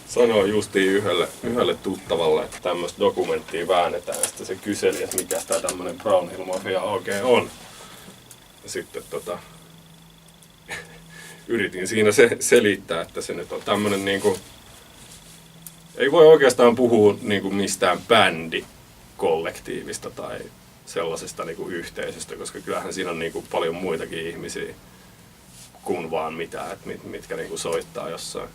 Sanoin justiin yhdelle tuttavalle, että tämmöistä dokumenttia väännetään, ja sitten se kyseli, että mikä tämä tämmöinen Brown Hill Mafia oikein on. Ja sitten yritin siinä selittää, että se nyt on tämmöinen niinku, ei voi oikeastaan puhua niinku mistään bändikollektiivista tai sellaisesta niinku yhteisöstä, koska kyllähän siinä on niinku paljon muitakin ihmisiä kuin vaan mitään, että mitkä niinku soittaa jossain.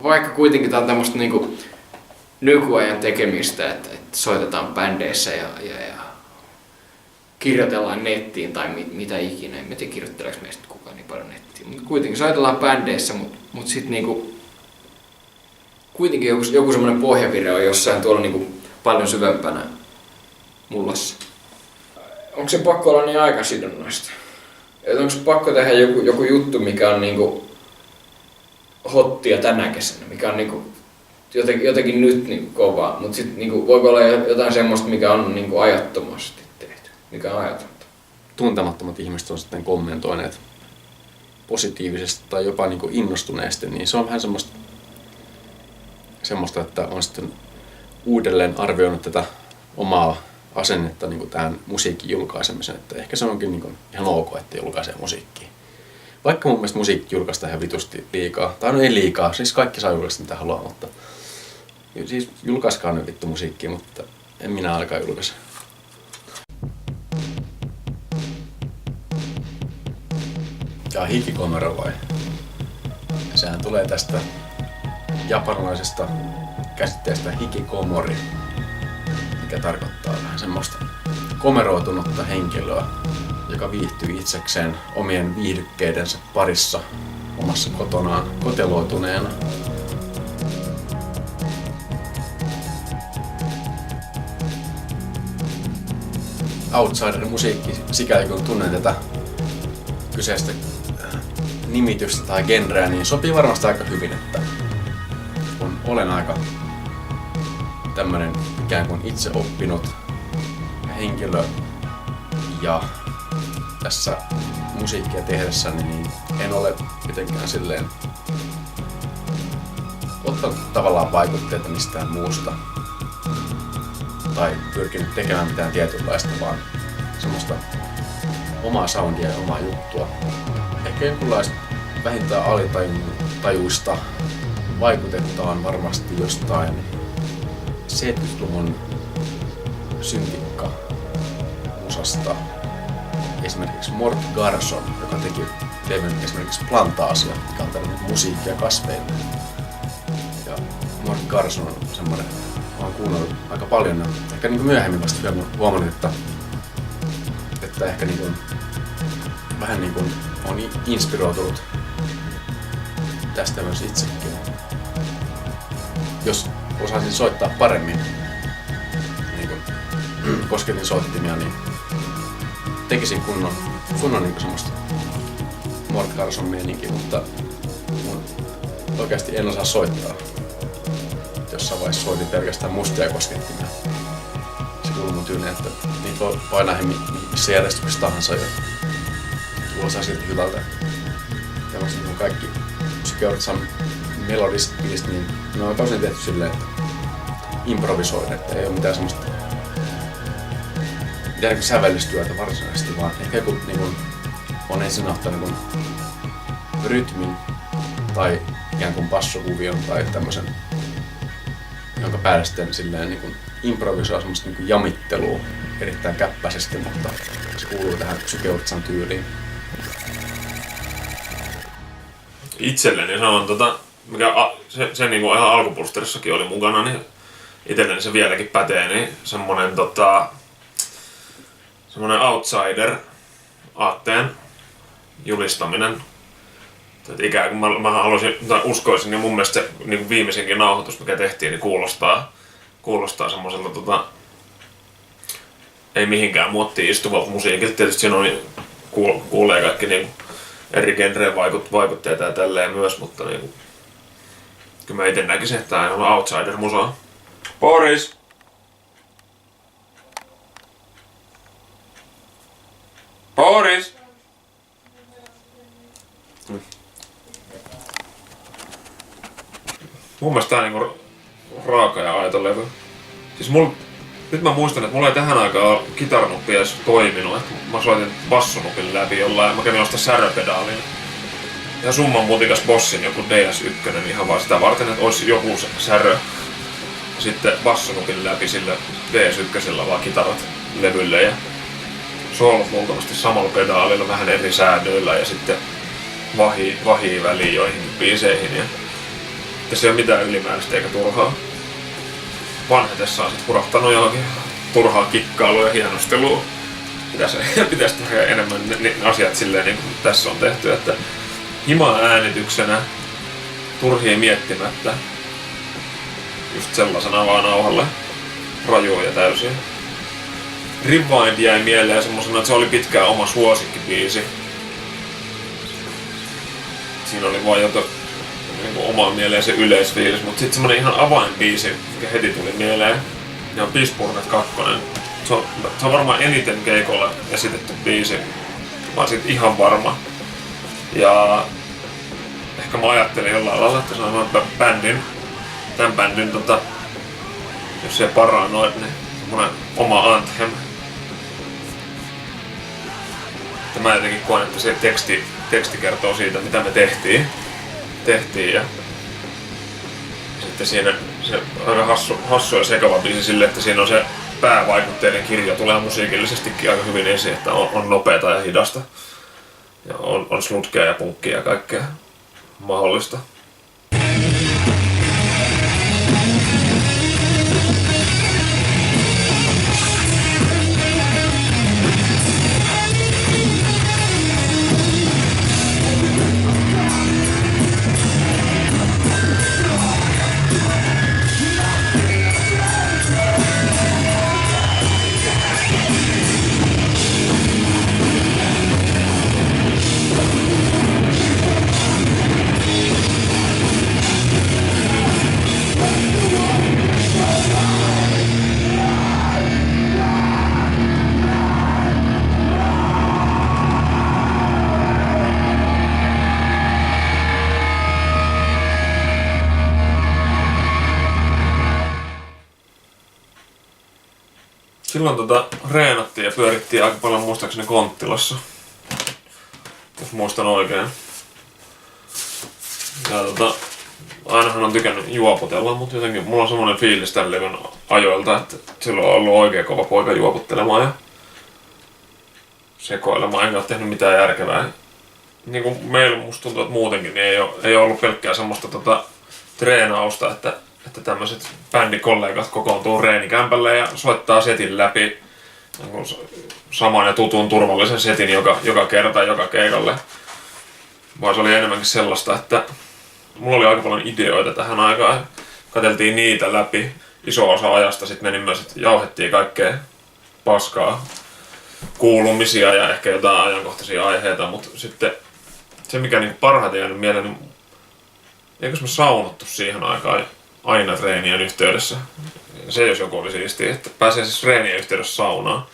Vaikka kuitenkin tää on tämmöstä niinku nykyajan tekemistä, että soitetaan bändeissä ja kirjoitellaan nettiin tai mitä ikinä. En tiedä kirjoitteleeko meistä kukaan niin paljon nettiin. Mutta kuitenkin soitellaan bändeissä, mut sit niinku kuitenkin joku semmonen pohjavire on jossain tuolla niinku paljon syvempänä mullassa. Onko se pakko olla niin aikasidonnaista? Onko se pakko tehdä joku juttu, mikä on niinku hottia tänä kesänä, mikä on niinku jotenkin nyt niinku kovaa, mutta sitten niinku voiko olla jotain semmoista, mikä on niinku ajattomasti tehty, mikä on ajatonta. tuntemattomat ihmiset on sitten kommentoineet positiivisesti tai jopa niin kuin innostuneesti, niin se on vähän semmoista, että on sitten uudelleen arvioinut tätä omaa asennetta niin kuin tähän musiikin julkaisemiseen, että ehkä se onkin niin kuin ihan ok, että julkaisee musiikkia. Vaikka mun mielestä musiikki julkaistaan ihan vitusti liikaa, tai no ei liikaa, siis kaikki saa julkaista mitä haluaa, mutta siis julkaiskaa nyt vittu musiikkia, mutta en minä ainakaan julkaise. Ja hikikomero vai? Sehän tulee tästä japanilaisesta käsitteestä hikikomori, mikä tarkoittaa vähän semmoista komeroitunutta henkilöä, joka viihtyy itsekseen omien viihdykkeidensä parissa omassa kotonaan koteloituneena. Outsider-musiikki, sikäli kun tunnen tätä kyseistä nimitystä tai genreä, niin sopii varmasti aika hyvin, että kun olen aika tämmönen ikään kuin itse oppinut henkilö ja tässä musiikkia tehdessäni, niin en ole mitenkään silleen ottanut tavallaan vaikutteita mistään muusta tai pyrkinyt tekemään mitään tietynlaista, vaan semmoista omaa soundia ja omaa juttua. Ehkä jonkunlaista vähintään alitajuista vaikutetta on varmasti jostain 70-luvun syntikka musasta. Esimerkiksi Mort Garson, joka teki levyn esimerkiksi Plantaasia, mikä on tällainen musiikkia kasveille. Ja Mort Garson on semmoinen, olen kuunnellut aika paljon ja ehkä niin kuin myöhemmin vasta huomannut, että ehkä niin kuin, vähän niin kuin on inspiroitunut tästä myös itsekin. Jos osaisin soittaa paremmin niin kuin kosketin soittimia, niin tekisin kunnon niin semmoista Mort Garson meininkiä, mutta oikeasti en osaa soittaa. Jossain vaiheessa soitin pelkästään mustia koskettimia. Se kuuluu mun tyyliin, että niitä voi painaa missä järjestyksessä tahansa ja kuulostaa silti hyvältä. Tällaiset niin kaikki Psyche melodiset biisit, niin ne on tosin tehty silleen, että improvisoiden, että ei ole mitään semmoista sävellystyötä varsinaisesti, vaan ehkä joku niin kuin, on ensin ottaa niin rytmin tai ikään kuin bassokuvion tai tämmöisen, jonka päälle sitten silleen niin kuin improvisoi semmoista niin kuin jamittelua erittäin käppäisesti, mutta se kuuluu tähän Psyche tyyliin. Itselleni se on mikä se niin kuin ihan alkupulsterissakin oli mukana, niin itselleni se vieläkin pätee, niin semmonen outsider-aatteen julistaminen. Että ikään kuin mä haluaisin, tai uskoisin, niin mun mielestä se niin viimeisinkin nauhoitus, mikä tehtiin, niin kuulostaa semmoiselta ei mihinkään muottiin istuvalta musiikilta. Tietysti siinä on, kuulee kaikki niin eri genreen vaikutteita ja tälleen myös, mutta niin, kyllä mä ite näkisin, että tää on outsider-musaa. Boris! Boris! Mun mielestä tää on niinku raaka ja aito levy. Siis nyt mä muistan, että mulla ei tähän aikaan kitaranuppi edes toiminut. Että mä soitin bassonupin läpi jollain ja mä kävin ostaa säröpedaalin. Ja summan mutikas Bossin joku DS1 ihan vaan sitä varten, että olisi joku särö. Sitten bassonupin läpi sillä DS1 vaan kitarat levylle ja soolut luultavasti samalla pedaalilla vähän eri säännöillä ja sitten vahii väliin joihinkin biiseihin. Ja tässä ei ole mitään ylimääräistä eikä turhaa. Vanhetessa on sit hurahtanut johonkin turhaa kikkailua ja hienostelua. Pitäisi tehdä enemmän asiat silleen niin kuin tässä on tehty, että himaa äänityksenä, turhia miettimättä, just sellaisena vaan nauhalle, rajua ja täysiä. Rewind jäi mieleen semmosena, että se oli pitkään oma suosikkibiisi. Siinä oli vaan jotain niin omaan mieleen se yleisfiilis, mutta sitten semmonen ihan avainbiisi, mikä heti tuli mieleen. Ja on Peace Purnet 2. se on varmaan eniten keikolla esitetty biisi. Mä oon siitä ihan varma. Ja ehkä mä ajattelin jollain lailla, että se on tämän bändin jos se Paranoid, niin semmonen oma anthem. Ja mä jotenkin koen, että se teksti kertoo siitä, mitä me tehtiin ja sitten siinä se aika hassu ja sekava biisi sille, että siinä on se päävaikutteinen kirja tulee musiikillisestikin aika hyvin esiin, että on nopeata ja hidasta. Ja on slutkea ja punkkia ja kaikkea mahdollista. Silloin reenattiin ja pyörittiin aika paljon muistaakseni Konttilassa, jos muistan oikein. Ja ainahan on tykännyt juoputella, mutta jotenkin mulla on semmoinen fiilis tämän levyn ajoilta, että silloin on ollut oikein kova poika juoputtelemaan ja sekoilemaan, enkä ole tehnyt mitään järkevää. Niin kuin meillä musta tuntuu, että muutenkin niin ei ole ollut pelkkää semmoista treenausta, että tämmöiset bändikollegat kokoontuu reenikämpälle ja soittaa setin läpi saman ja tutun turvallisen setin joka kerta, joka keikalle. Vaan se oli enemmänkin sellaista, että mulla oli aika paljon ideoita tähän aikaan. Katseltiin niitä läpi. Iso osa ajasta sitten meni myös, että jauhettiin kaikkea paskaa, kuulumisia ja ehkä jotain ajankohtaisia aiheita, mutta sitten se mikä niin parhaiten jäänyt mieleen, niin eikös me saunottu siihen aikaan aina treenien yhteydessä. Se jos joku oli siistiä, että pääsee siis treenien yhteydessä saunaan.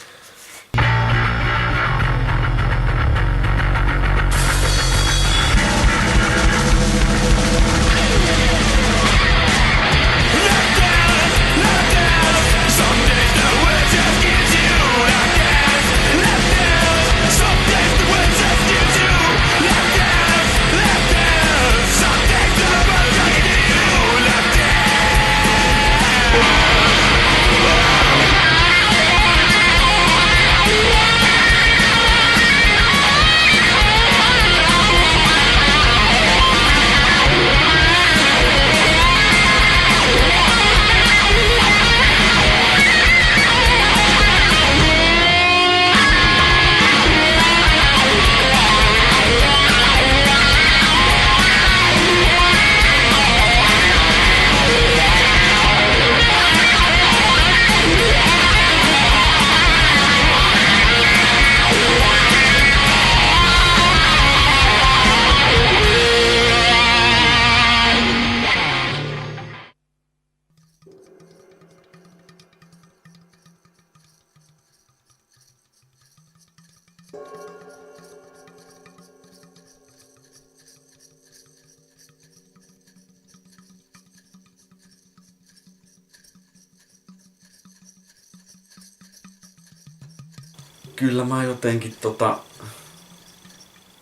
Kyllä mä jotenkin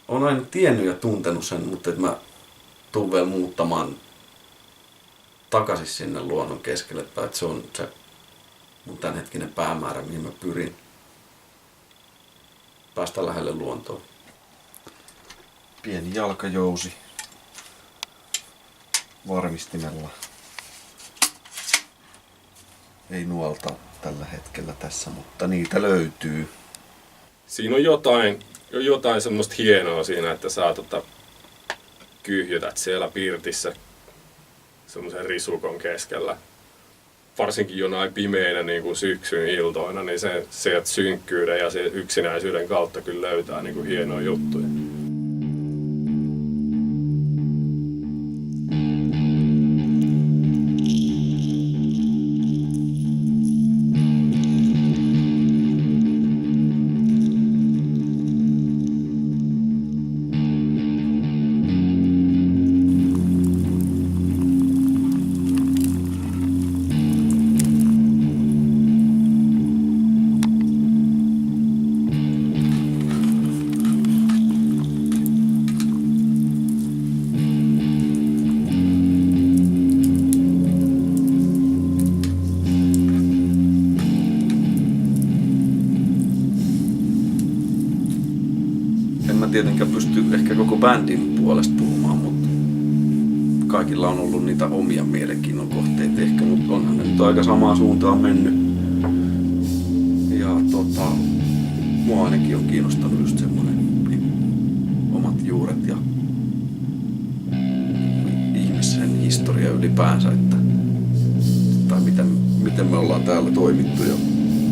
on aina tiennyt ja tuntenut sen, mutta että mä tuun vielä muuttamaan takaisin sinne luonnon keskelle, että se on se mun tämänhetkinen päämäärä, mihin mä pyrin. Päästä lähelle luontoa. Pieni jalkajousi varmistimella. Ei nuolta tällä hetkellä tässä, mutta niitä löytyy. Siinä on jotain semmoista hienoa siinä, että sä kyhjytät siellä pirtissä semmoisen risukon keskellä. Varsinkin jonain pimeinä niin kuin syksyn iltoina, niin se sieltä synkkyyden ja se yksinäisyyden kautta kyllä löytää niin kuin hienoja juttuja. en mä tietenkään pysty ehkä koko bändin puolesta puhumaan, mutta kaikilla on ollut niitä omia mielenkiinnon kohteita ehkä, mutta onhan ne nyt aika samaan suuntaan mennyt. Ja mua ainakin on kiinnostanut just semmoinen niin, omat juuret ja ihmisen historia ylipäänsä, että tai miten me ollaan täällä toimittu ja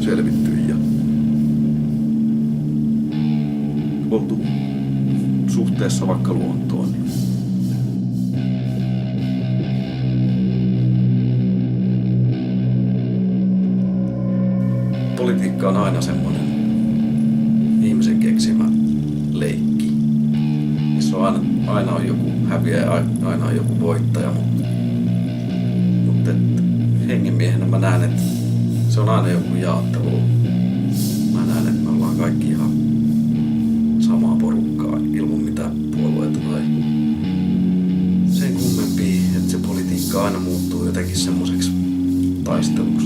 selvitty ja oltu suhteessa vaikka luontoon. Niin politiikka on aina semmoinen ihmisen keksimä leikki. Missä on aina on joku häviäjä ja aina on joku voittaja, mutta hengenmiehenä mä näen, että se on aina joku jaottelu. Mä näen, että me ollaan kaikki ihan samaa porukkaa ilman mitään puolueita tai sen kummempia, että se politiikka aina muuttuu jotenkin semmoiseksi taisteluksi,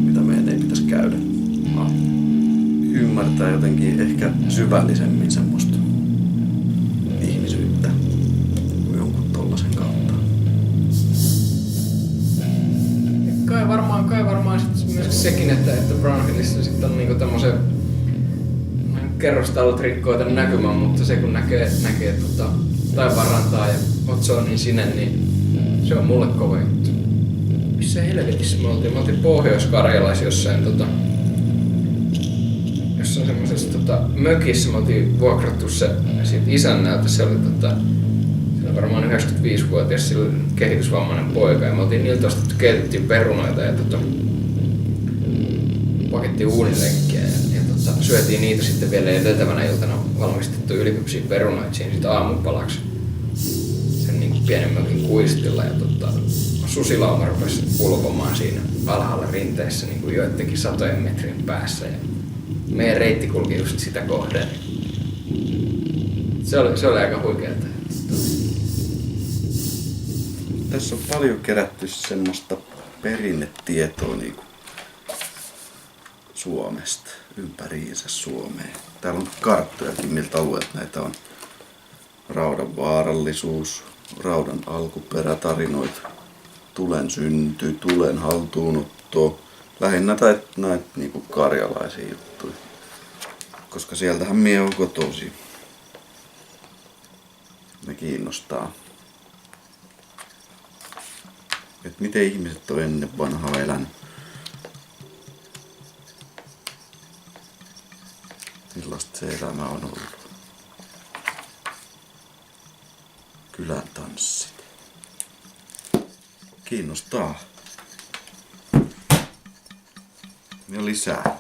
mitä meidän ei pitäisi käydä. Ymmärtää jotenkin ehkä syvällisemmin semmoista ihmisyyttä kuin jonkun tollasen kautta. Kai varmaan sit myös sekin, että Brownhillissa sit on niinku tämmösen kerrostalot rikkoo tän näkymän, mutta se kun näkee taivaanrantaa ja Otsonin sinne, niin se on mulle kova juttu. Missä helvetissä me oltiin? Me oltiin Pohjois-Karjalais jossain semmosessa mökissä. Me oltiin vuokrattu se siitä isännältä. Se oli varmaan 95-vuotias, sillä oli kehitysvammainen poika. Ja me oltiin niiltä ostettu, keitettiin perunoita ja pakettiin uunilenkkiä. Ja syötiin niitä sitten vielä edeltävänä iltana valmistettu ylikypsiä perunoita siinä sitten aamupalaksi. Sen niin pienen mökin kuistilla. Ja susilauma rupesi ulvomaan siinä alhaalla rinteessä niin kuin joidenkin satojen metrin päässä. Ja meidän reitti kulki just sitä kohden. Se oli aika huikeeta. Tässä on paljon kerätty semmoista perinnetietoa niin kuin Suomesta, ympäriinsä Suomea. Täällä on karttojakin, miltä alueelta näitä on. Raudan vaarallisuus, raudan alkuperätarinoita, tulen synty, tulen haltuunotto. Lähinnä näitä niinku karjalaisia juttuja. Koska sieltähän mie on kotoisin. Ne kiinnostaa. Et miten ihmiset on ennen vanhaa elänyt. Millaista se elämä on ollut. Kylän tanssit. Kiinnostaa. Ja lisää.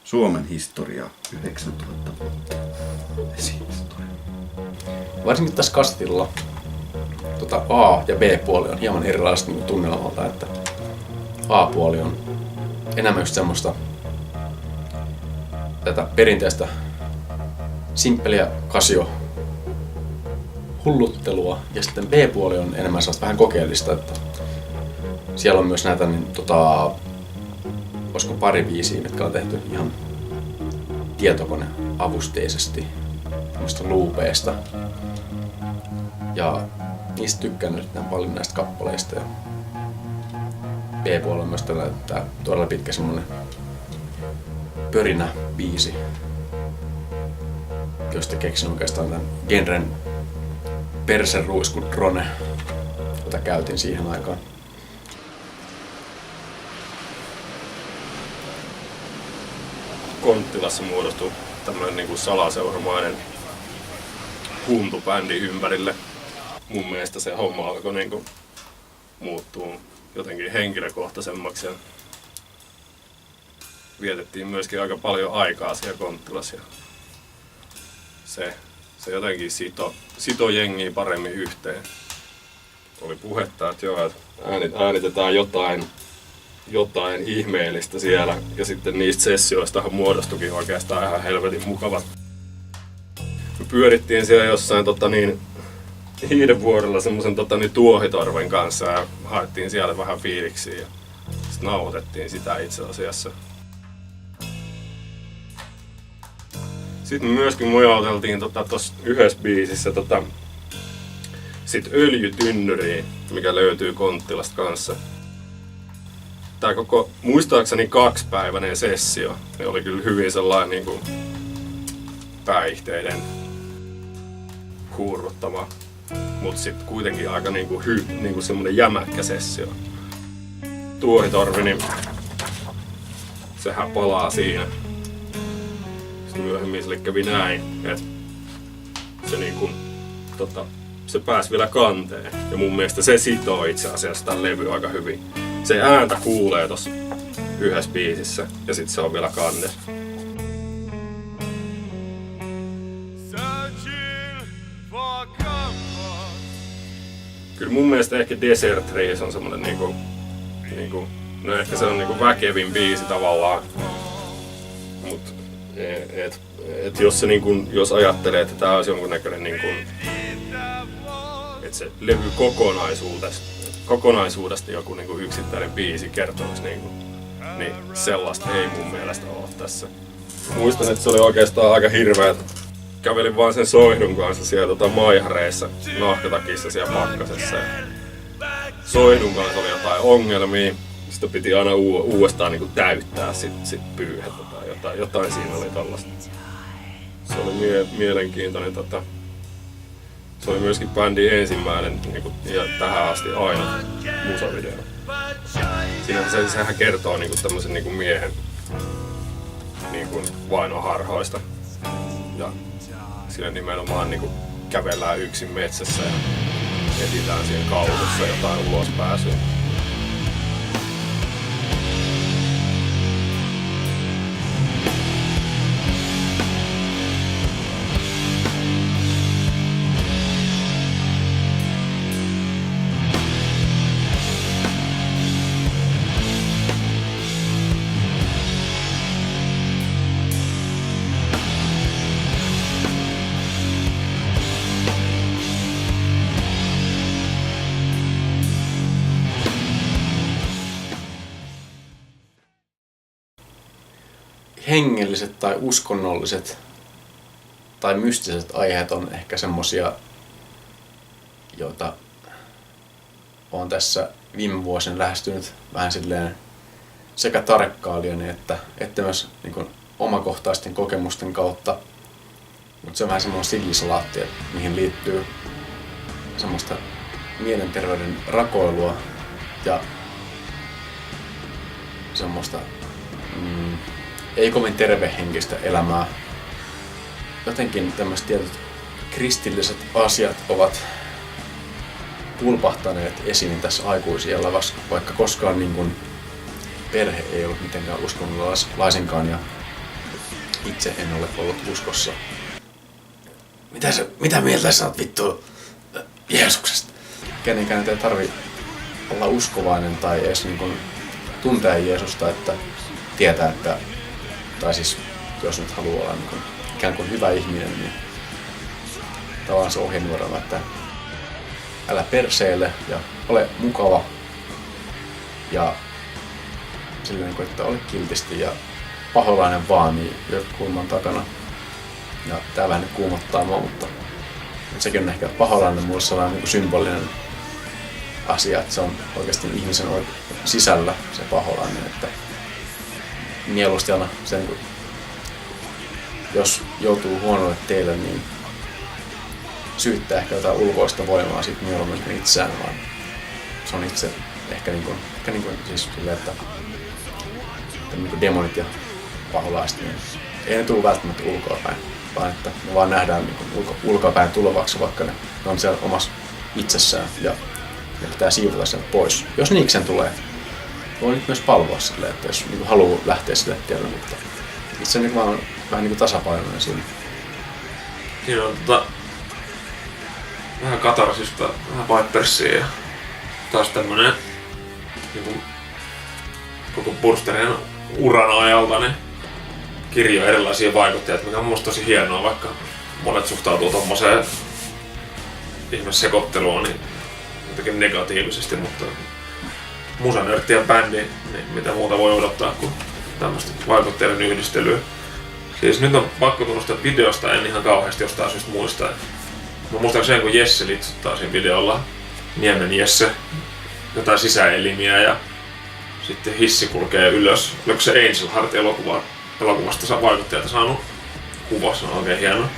Suomen historiaa 9000 vuotta. Esihistoria. Varsinkin tässä kastilla A- ja B-puoli on hieman erilaista niin tunnelmalta, että A-puoli on enemmän just semmoista tätä perinteistä simppeliä kasio hulluttelua ja sitten B-puoli on enemmän sellaista vähän kokeellista, että siellä on myös näitä niin, olisiko pari biisiä, mitkä on tehty ihan tietokoneavusteisesti tämmöistä loopeista. Ja niistä tykkään nyt paljon näistä kappaleista. Ja B-puolella on myös tää todella pitkä semmonen pörinä biisi, josta keksin oikeastaan tämän genren perseruiskun drone, jota käytin siihen aikaan. Konttilassa muodostui tämmönen niinku salaseuramainen huntubändi ympärille. Mun mielestä se homma alkoi niinku muuttua jotenkin henkilökohtaisemmaksi ja vietettiin myöskin aika paljon aikaa siellä Konttilassa. Se jotenkin sito jengiä paremmin yhteen. Oli puhetta, että joo, että äänitetään jotain ihmeellistä siellä ja sitten niistä sessioistahan muodostuikin oikeastaan ihan helvetin mukavat. Me pyörittiin siellä jossain Hiidenvuorella semmosen tuohitorven kanssa ja haettiin siellä vähän fiiliksiä ja sitten nauhoitettiin sitä itse asiassa. Sitten me myöskin mojauteltiin tuossa yhdessä biisissä sit öljytynnyriä, mikä löytyy Konttilasta kanssa. Tää koko, muistaakseni 2-päiväinen sessio, ne oli kyllä hyvin sellainen niinku päihteiden huurruttava, mut sit kuitenkin aika niinku semmonen jämäkkä sessio. Tuohitorvi, niin sehän palaa siinä. Sitten myöhemmin sille kävi näin, että se niinku, se pääsi vielä kanteen. Ja mun mielestä se sitoo itse asiassa tämän levy aika hyvin. Se ääntä kuulee tossa yhdessä biisissä ja sit se on vielä kanne. Kyllä mun mielestä ehkä Desert Race on semmonen niinku no ehkä se on niinku väkevin biisi tavallaan. Mut et jos se jos ajattelee, että tää olisi jonkunnäköinen että se levy kokonaisuudesta joku yksittäinen biisi kertoisi niin sellaista ei mun mielestä ole tässä. Muistan, että se oli oikeastaan aika hirveä. Kävelin vaan sen Soihdun kanssa siellä maihareissa nahkatakissa siellä pakkasessa. Soihdun kanssa oli jotain ongelmia. Sitä piti aina uudestaan täyttää sit pyyhettä tai jotain siinä oli tollasta. Se oli mielenkiintoinen. Se oli myöskin bändin ensimmäinen ja tähän asti aina musavideo. Sehän kertoo tämmösen miehen vainoharhoista. Ja siinä nimenomaan kävellään yksin metsässä ja etsitään siihen kaulussa jotain ulospääsyä. Hengelliset tai uskonnolliset tai mystiset aiheet on ehkä semmosia, joita olen tässä viime vuosina lähestynyt vähän silleen sekä tarkkailijani että myös omakohtaisten kokemusten kautta. Mutta se on vähän semmoinen sillisalaatti, mihin liittyy semmoista mielenterveyden rakoilua ja semmoista ei kovin tervehenkistä elämää. Jotenkin tämmöiset tietyt kristilliset asiat ovat pulpahtaneet esiin tässä aikuisiällä, vaikka koskaan perhe ei ollut mitenkään uskonnolaisinkaan ja itse en ole ollut uskossa. Mitä mieltä sä oot vittu Jeesuksesta? Kenenkään ei tarvi olla uskovainen tai edes tuntea Jeesusta, että tietää, että tai siis jos nyt haluaa olla ikään kuin hyvä ihminen, niin tavallaan se ohjenuorana, että älä perseile ja ole mukava ja silleen, että ole kiltisti ja paholainen vaan, niin kulman takana. Ja tää vähän nyt kuumottaa mua, mutta sekin on ehkä paholainen mulle sellainen symbolinen asia, että se on oikeasti ihmisen sisällä se paholainen, että mieluusti aina sen, jos joutuu huonolle teille, niin syyttää ehkä jotain ulkoista voimaa siitä mieluummin itseään, vaan se on itse ehkä siis silleen, että demonit ja paholaiset, niin ei ne tule välttämättä ulkoapäin, vaan että me vaan nähdään ulkoapäin tulevaksi, vaikka ne on siellä omassa itsessään ja ne pitää siirtää sen pois. Jos niikseen tulee, voi nyt myös palvoa silleen, että jos haluaa lähteä sille tielle, mutta itse on vaan vähän tasapainoinen siinä. Siinä on vähän katarsista, vähän Vipersia ja taas tämmönen koko Bursterin uran ajalta niin kirjo erilaisia vaikutteita, mikä on musta tosi hienoa, vaikka monet suhtautuu tommoseen ihmissekoitteluun niin jotenkin negatiivisesti, mutta musanörtti ja bändi, niin mitä muuta voi odottaa kuin tämmöistä vaikutteiden yhdistelyä. Siis nyt on pakko tunnustaa, että videosta en ihan kauheasti jostain syystä muista. Mä muistan sen, kun Jesse litsuttaa siinä videolla, Niemen Jesse, jotain sisäelimiä ja sitten hissi kulkee ylös. Oliko se Angel Heart elokuvasta vaikuttajalta saanut kuva, se on oikein hieno.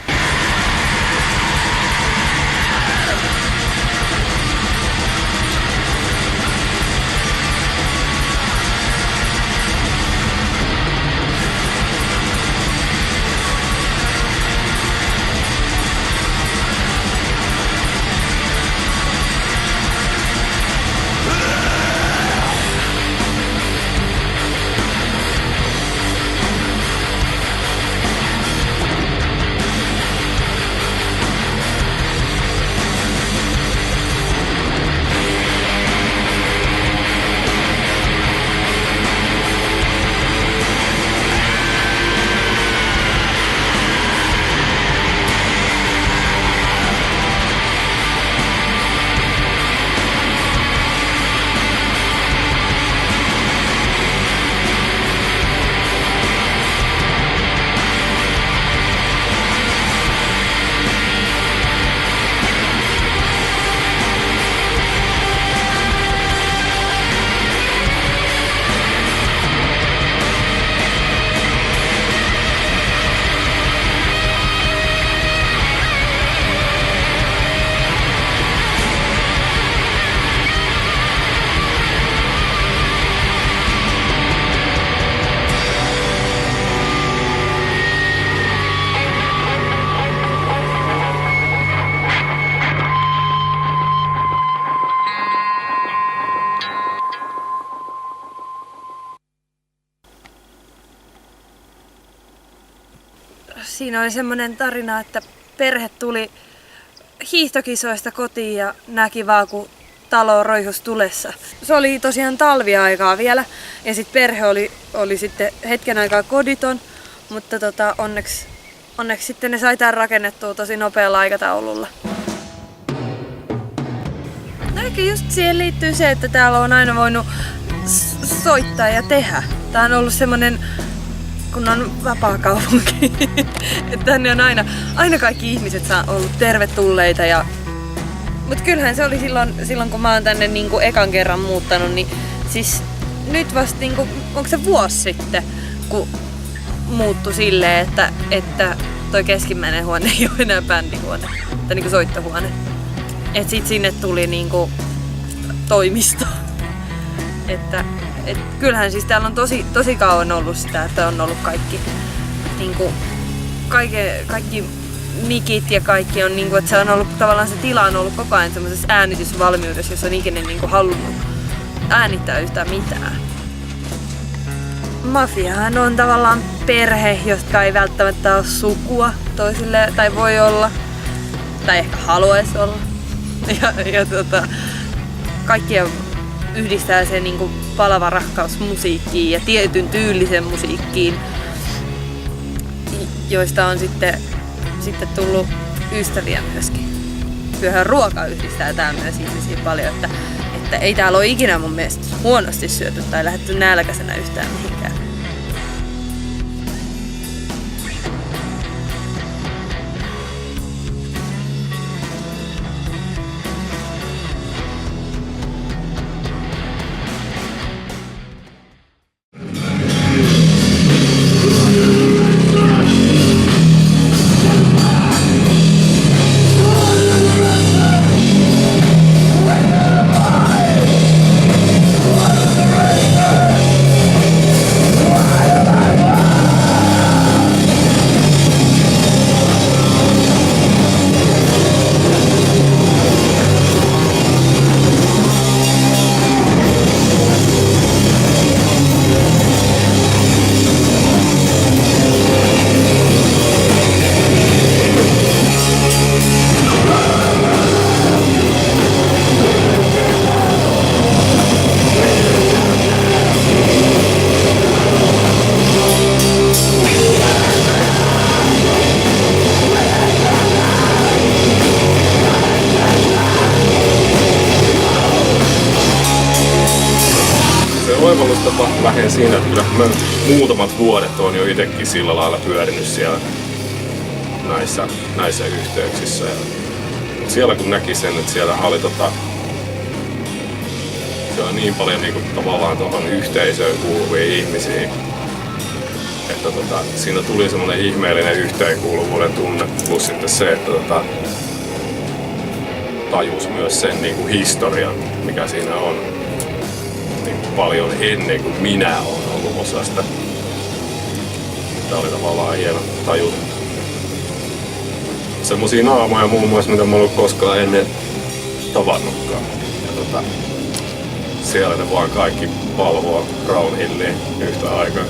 Siinä oli semmoinen tarina, että perhe tuli hiihtokisoista kotiin ja näki vaan, kun talo roihus tulessa. Se oli tosiaan talviaikaa vielä ja sitten perhe oli sitten hetken aikaa koditon, mutta onneksi sitten ne sai tämän rakennettua tosi nopealla aikataululla. No ehkä just siihen liittyy se, että täällä on aina voinut soittaa ja tehdä. Tää on ollut semmonen, kun on vapaa kaupunki, että tänne on aina kaikki ihmiset ollut tervetulleita. Mutta kyllähän se oli silloin, kun mä oon tänne niinku ekan kerran muuttanut, niin siis nyt vasta niinku, onko se vuosi sitten, kun muuttui silleen, että toi keskimmäinen huone ei ole enää bändihuone, tai niinku soittohuone. Et sit sinne tuli niinku toimisto. Että kyllähän siis täällä on tosi kauan ollut sitä, että on ollut kaikki mikit ja kaikki on niinku, että se on ollut tavallaan se tila on ollut koko ajan semmoisessa äänitysvalmiudessa, jos on ikinä niinku halunnut äänittää yhtään mitään. Mafiahan on tavallaan perhe, jotka ei välttämättä ole sukua toisille, tai voi olla, tai ehkä haluaisi olla. Ja kaikkia yhdistää se niinku palava rakkaus musiikkiin ja tietyn tyylisen musiikkiin, joista on sitten tullut ystäviä myöskin. Kyllähän ruoka yhdistää tää myös ihmisiä paljon, että ei täällä ole ikinä mun mielestä huonosti syöty tai lähdetty nälkäisenä yhtään mihinkään. ollut vähän siinä, että kyllä mä muutamat vuodet on jo itsekin sillä lailla pyörinyt siellä näissä yhteyksissä. Mutta siellä kun näki sen, että siellä oli siellä on niin paljon niinku tavallaan tuohon yhteisöön kuuluvia ihmisiä, että siinä tuli semmoinen ihmeellinen yhteenkuuluvuuden tunne, plus sitten se, että tajus myös sen niinku historian, mikä siinä on niinku paljon ennen kuin minä olen ollut osa sitä. Tämä oli tavallaan hieno tajuta. Semmosia naamoja muun muassa, mitä mä en ollut koskaan ennen tavannutkaan. Ja siellä ne vaan kaikki palvoo Crown Hilliä yhtä aikaa.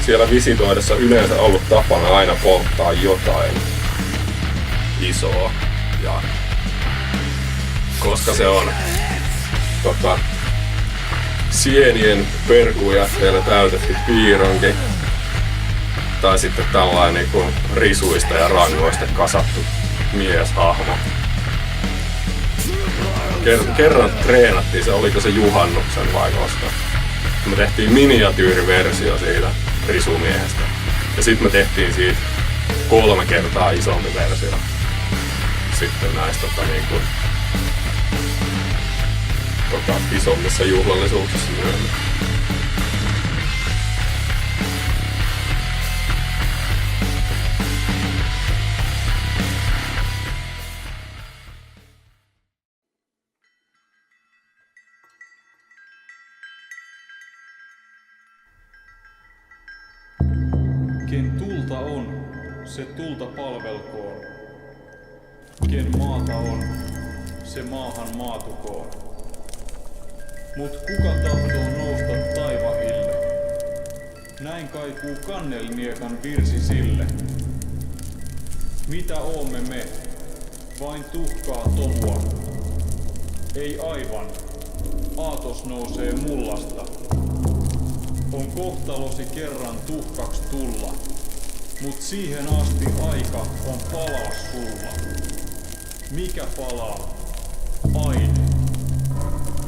Siellä visitoidessa yleensä ollut tapana aina polttaa jotain isoa. Ja koska se on sienien perkujätteellä täytetty piironki tai sitten tällainen niin kuin risuista ja rangoista kasattu mieshahmo. Kerran treenattiin, se oliko se juhannuksen vai koska. Me tehtiin miniatyyriversio siitä risumiehestä. Ja sitten me tehtiin siitä 3 kertaa isompi versio. Sitten näistä isommissa juhlallisuuksissa myöhemmin. Ken tulta on, se tulta palvelkoon. Ken maata on, se maahan maatukoon. Mut kuka tahtoo nousta taivahille? Näin kaikuu kannelmiekan virsi sille. Mitä oomme me? Vain tuhkaa tomua. Ei aivan. Aatos nousee mullasta. On kohtalosi kerran tuhkaks tulla, mut siihen asti aika on palaa sulla. Mikä palaa? Aine.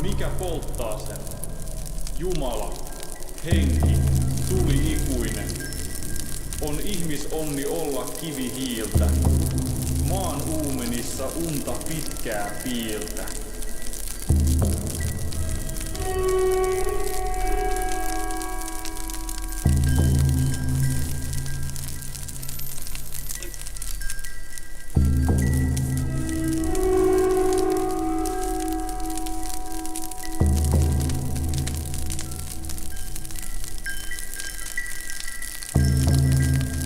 Mikä polttaa sen? Jumala, henki, tuli ikuinen. On ihmisonni olla kivihiiltä, maan uumenissa unta pitkää piiltä.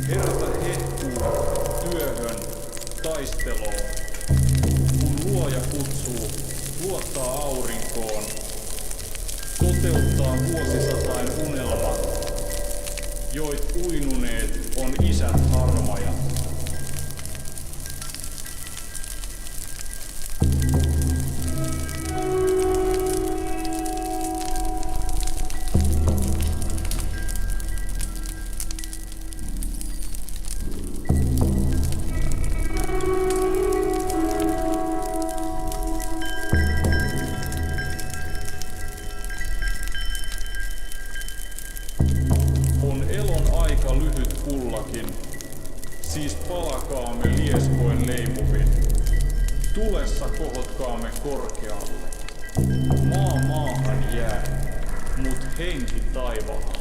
Herätä hehkuun, työhön, taisteloon. Kun luoja kutsuu, luottaa aurinkoon. Toteuttaa vuosisatain unelmat, joit uinuneet on isät harmajat. On elon aika lyhyt kullakin, siis palakaamme lieskoin leipuvin. Tulessa kohotkaamme korkealle. Maa maahan jää, mut henki taivaalle.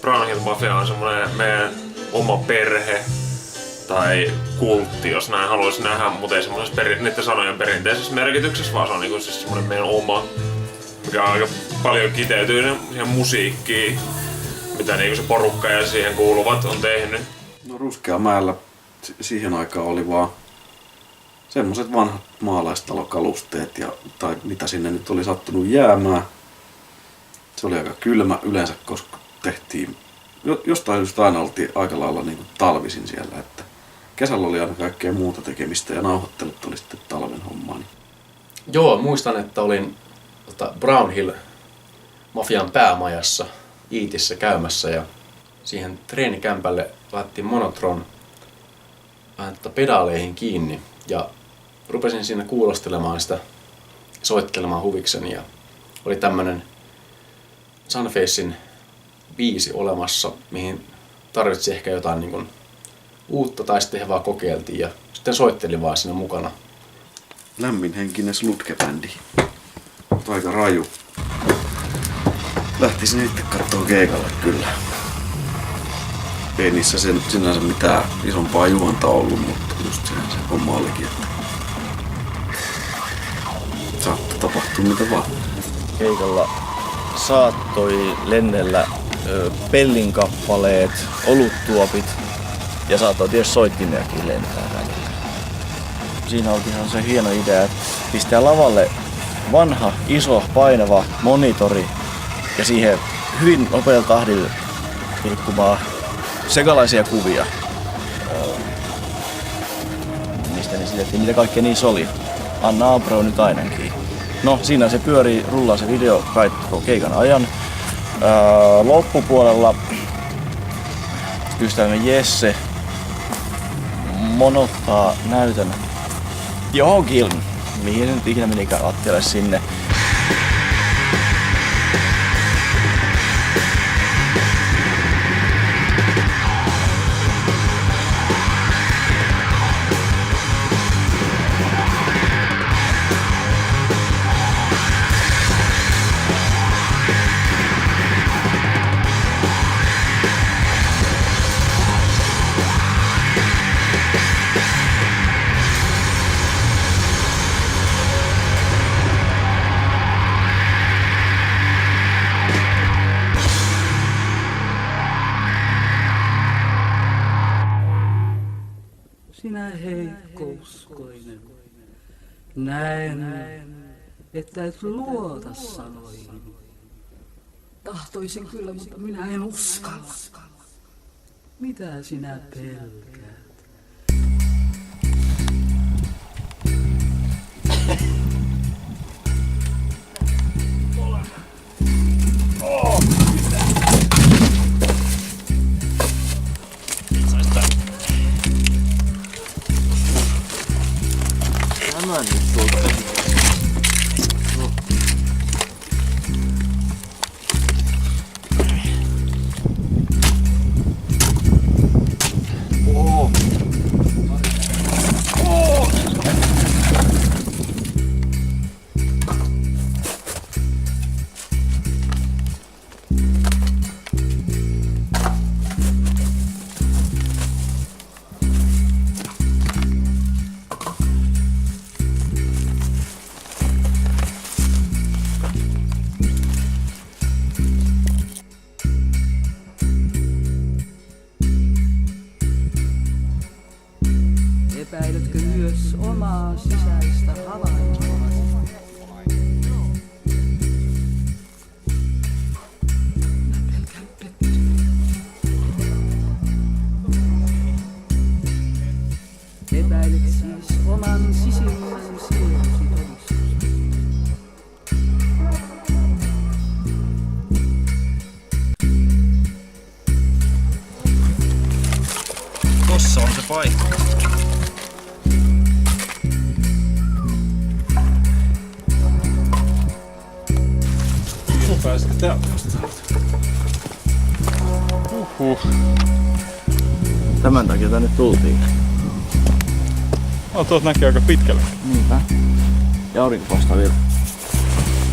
Brown Hill Mafia on semmoinen meidän oma perhe tai kultti, jos näin haluaisi nähdä, mutta ei semmoisessa niiden sanojen perinteisessä merkityksessä, vaan se on niinku siis semmoinen meidän oma, mikä aika paljon kiteytyy siihen musiikkiin, mitä niinku se porukka ja siihen kuuluvat on tehnyt. No Ruskeamäellä siihen aikaan oli vaan semmoiset vanhat maalaistalokalusteet tai mitä sinne nyt oli sattunut jäämään. Se oli aika kylmä yleensä, koska tehtiin, jostain syystä aina oltiin aika lailla niin kuin talvisin siellä, että kesällä oli aina kaikkea muuta tekemistä ja nauhoittelut oli sitten talven hommaa. Niin. Joo, muistan, että olin Brown Hill Mafian päämajassa Iitissä käymässä ja siihen treenikämpälle laitettiin Monotron vähän pedaaleihin kiinni ja rupesin siinä kuulostelemaan sitä, soittelemaan huvikseni ja oli tämmönen Sunfacein biisi olemassa, mihin tarvitsi ehkä jotain niin kuin uutta tai sitten he vaan kokeiltiin ja sitten soittelin vaan siinä mukana. Lämminhenkinen sludge-bändi. Aika raju. Lähtisin itse kattoo keikalle kyllä. Ei niissä sinänsä mitään isompaa juonta ollut, mutta just se homma olikin, että saattoi tapahtua mitä vaan. Keikalla saattoi lennellä pellinkappaleet, oluttuopit ja saattoi tietysti soittimiakin lentää välillä. Siinä oli ihan se hieno idea, että pistää lavalle vanha, iso, painava monitori ja siihen hyvin nopealla tahdilla vilkkumaan sekalaisia kuvia. Mistä ne sidettiin, mitä kaikkea niissä oli. Anna Abro nyt ainakin. No siinä se pyörii, rullaa se video koko keikan ajan. Loppupuolella ystävämme Jesse monottaa näytön johonkin, mihin se nyt ikinä menikään Attilalle sinne. Sinä heikkouskoinen, näen, että et luota sanoihin. Tahtoisin kyllä, mutta minä en uskalla. Mitä sinä pelkäät? vaihtoehto. Pääsitkö täältä jostain? Tämän takia tänne tultiin. Tuolta näkee aika pitkälle. Niinpä. Ja aurinko paistaa vielä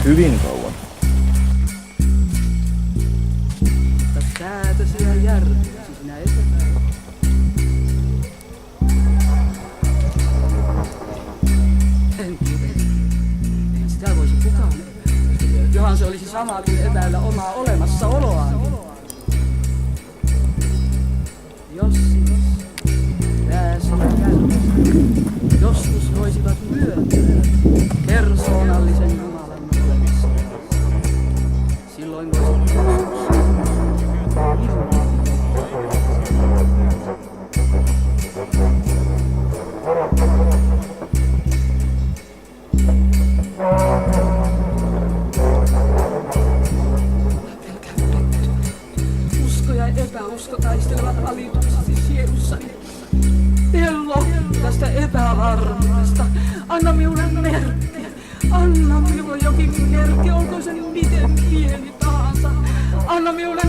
hyvin kauan. Mutta säätösiä järviä sinä eteenpäin. En tiedä. Eihän sitä voisi kukaan epäillä. Johan se olisi sama kuin epäillä omaa olemassaoloaan. Jos pääsivät järveen, joskus voisivat myöntää persoonallisen Jumalan olemassa. Silloin voisi joskus usko ja epäusko taistelevat alituksesi sielussani. Pello tästä epävarmuudesta. Anna minulle merkki. Anna minulle jokin merkki, olko se miten pieni tahansa. Anna minulle